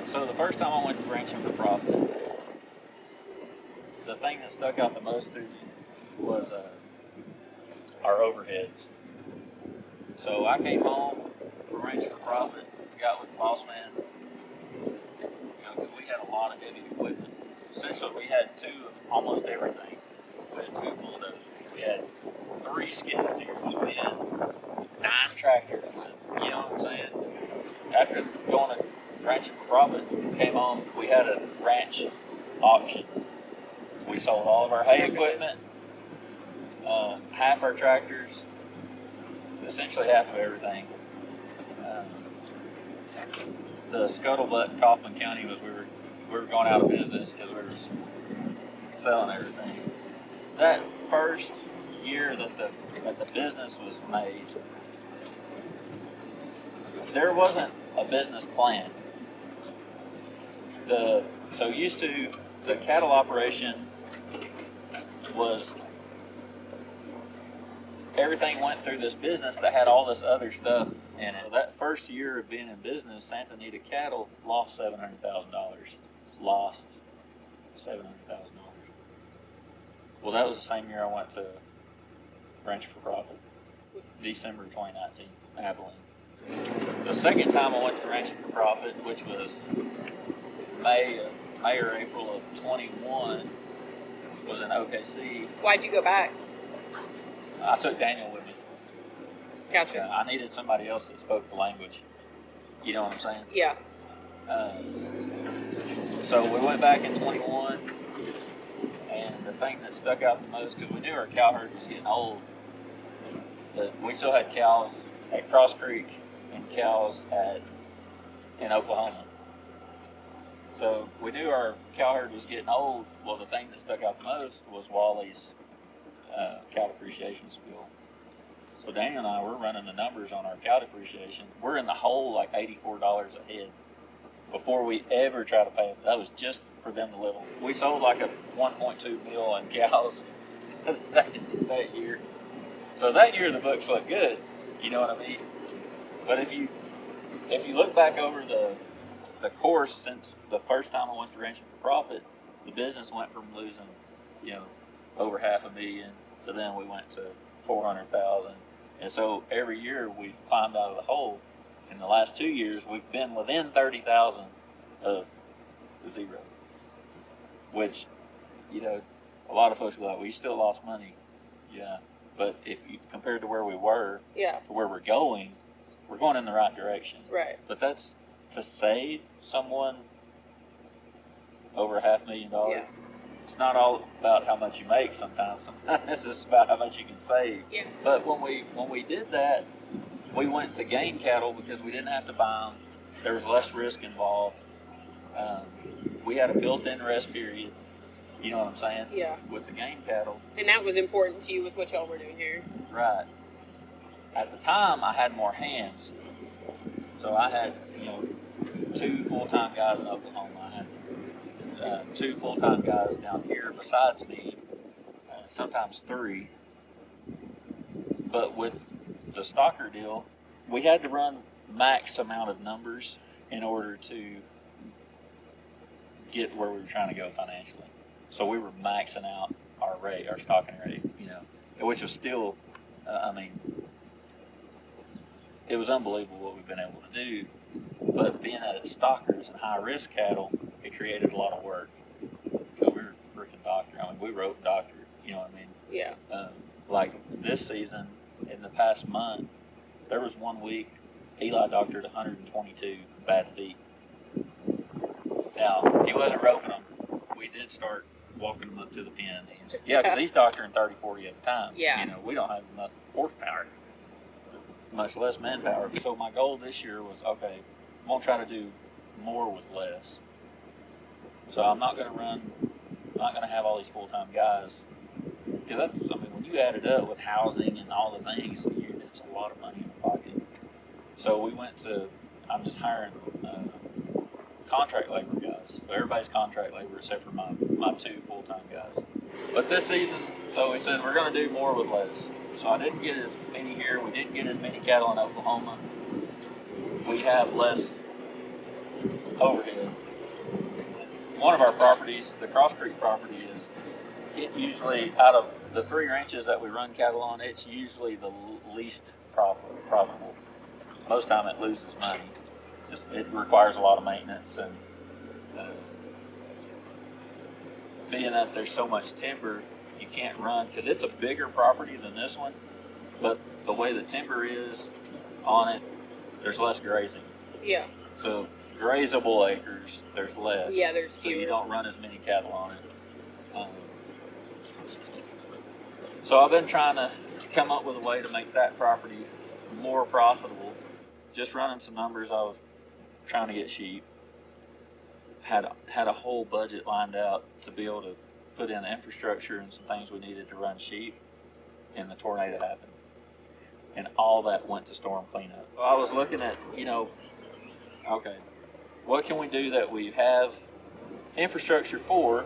So the first time I went to ranching for profit, the thing that stuck out the most to me was our overheads. So I came home from ranching for profit, got with the boss man, because we had a lot of heavy equipment. Essentially, we had two of almost everything. We had two bulldozers, we had 3 skid steers, we had 9 tractors. You know what I'm saying? After going to ranching for profit, came home, we had a ranch auction. We sold all of our hay equipment, half our tractors, essentially half of everything. The scuttlebutt in Kaufman County was we were going out of business because we were selling everything. That first year that the business was made, there wasn't a business plan. The cattle operation was, everything went through this business that had all this other stuff in it. That first year of being in business, Santa Anita Cattle lost $700,000. Lost $700,000. Well, that was the same year I went to Ranch for Profit, December 2019, Abilene. The second time I went to Ranching for Profit, which was May or April of 21, was in OKC. Why'd you go back? I took Daniel with me. Gotcha. I needed somebody else that spoke the language. You know what I'm saying? Yeah. So we went back in 21, and the thing that stuck out the most, because we knew our cow herd was getting old, but we still had cows at Cross Creek and cows in Oklahoma. So we knew our cow herd was getting old. Well, the thing that stuck out the most was Wally's cow depreciation spill. So Daniel and I were running the numbers on our cow depreciation. We're in the hole like $84 a head before we ever try to pay them. That was just for them to live on. We sold like a 1.2 mil on cows that year. So that year the books look good. You know what I mean? But if you look back over the course since the first time I went to Ranching for Profit, the business went from losing, over $500,000 to then we went to $400,000. And so every year we've climbed out of the hole. In the last 2 years, we've been within 30,000 of zero. Which, a lot of folks go like, well, you still lost money. Yeah. But if you compared to where we were, to where we're going in the right direction. Right. But that's to save someone over $500,000. Yeah. It's not all about how much you make sometimes. Sometimes it's about how much you can save. Yeah. But when we did that, we went to gain cattle because we didn't have to buy them. There was less risk involved. We had a built-in rest period. You know what I'm saying? Yeah. With the gain cattle. And that was important to you with what y'all were doing here. Right. At the time, I had more hands. So I had, 2 full-time guys in Oklahoma. I had 2 full-time guys down here besides me, sometimes 3. But with the stocker deal, we had to run max amount of numbers in order to get where we were trying to go financially. So we were maxing out our rate, our stocking rate, which was still, it was unbelievable what we've been able to do. But being that it's stockers and high-risk cattle, it created a lot of work. Because we were freaking doctor. We wrote doctor, you know what I mean? Yeah. Like this season, in the past month, there was 1 week, Eli doctored 122 bad feet. Now, he wasn't roping them. We did start walking them up to the pens. Yeah, because he's doctoring 30, 40 at a time. Yeah. We don't have enough horsepower, much less manpower. So my goal this year was, okay, I'm going to try to do more with less. So I'm not going to have all these full-time guys. Because that's, when you add it up with housing and all the things, it's a lot of money in the pocket. So we went to, I'm just hiring contract labor guys. So everybody's contract labor except for my 2 full-time guys. But this season, so we said we're going to do more with less. So I didn't get as many here. We didn't get as many cattle in Oklahoma. We have less overheads. One of our properties, the Cross Creek property, is it usually out of the 3 ranches that we run cattle on, it's usually the least profitable. Most time it loses money. It requires a lot of maintenance, and being that there's so much timber, you can't run because it's a bigger property than this one. But the way the timber is on it, there's less grazing. Yeah. So grazable acres, there's less. Yeah, there's so fewer. you don't run as many cattle on it. So I've been trying to come up with a way to make that property more profitable. Just running some numbers, I was trying to get sheep. Had a whole budget lined out to be able to put in infrastructure and some things we needed to run sheep, and the tornado happened. And all that went to storm cleanup. So I was looking at, okay, what can we do that we have infrastructure for,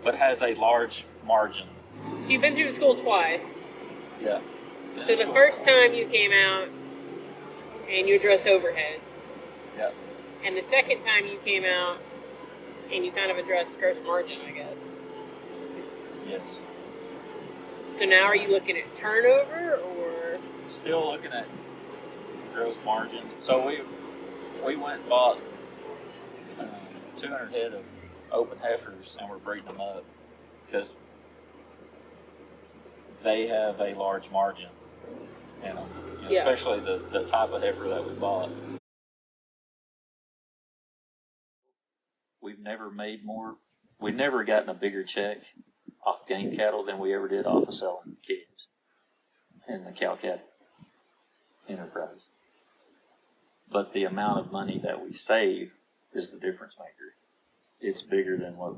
but has a large margin? So you've been through the school twice. Yeah. So the first time you came out and you addressed overheads. Yeah. And the second time you came out and you kind of addressed gross margin, I guess. Yes. So now are you looking at turnover or? Still looking at gross margin. So we went and bought 200 head of open heifers, and we're breeding them up because they have a large margin in them, Yeah. especially the type of heifer that we bought. We've never gotten a bigger check off game cattle than we ever did off of selling calves in the cow-calf enterprise. But the amount of money that we save is the difference maker. It's bigger than what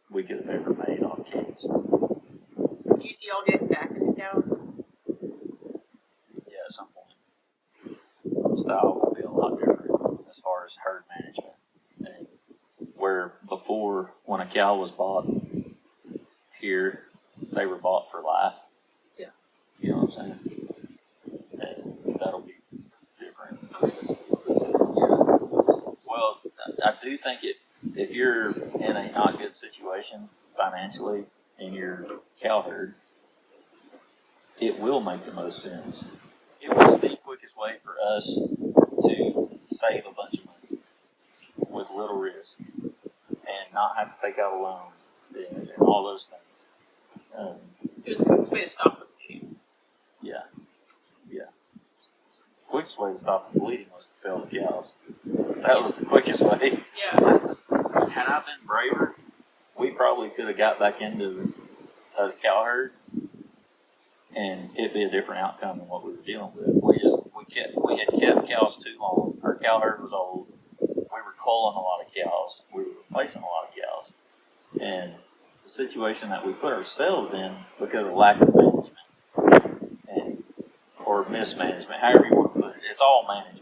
we could have ever made off calves. Do you see y'all getting back into cows? Yeah, at some point. Style will be a lot different as far as herd management. And where before, when a cow was bought here, they were bought for life. Yeah. You know what I'm saying? And that'll be different. Well, I do think if you're in a not good situation financially in your cow herd, it will make the most sense. It was the quickest way for us to save a bunch of money with little risk and not have to take out a loan and all those things. It was the quickest way to stop the bleeding. Yeah. Quickest way to stop the bleeding was to sell the cows. That was the quickest way. Yeah. Had I been braver, we probably could have got back into a cow herd, and it'd be a different outcome than what we were dealing with. We had kept cows too long. Our cow herd was old. We were culling a lot of cows. We were replacing a lot of cows, and the situation that we put ourselves in because of lack of management or mismanagement, however you want to put it, it's all management.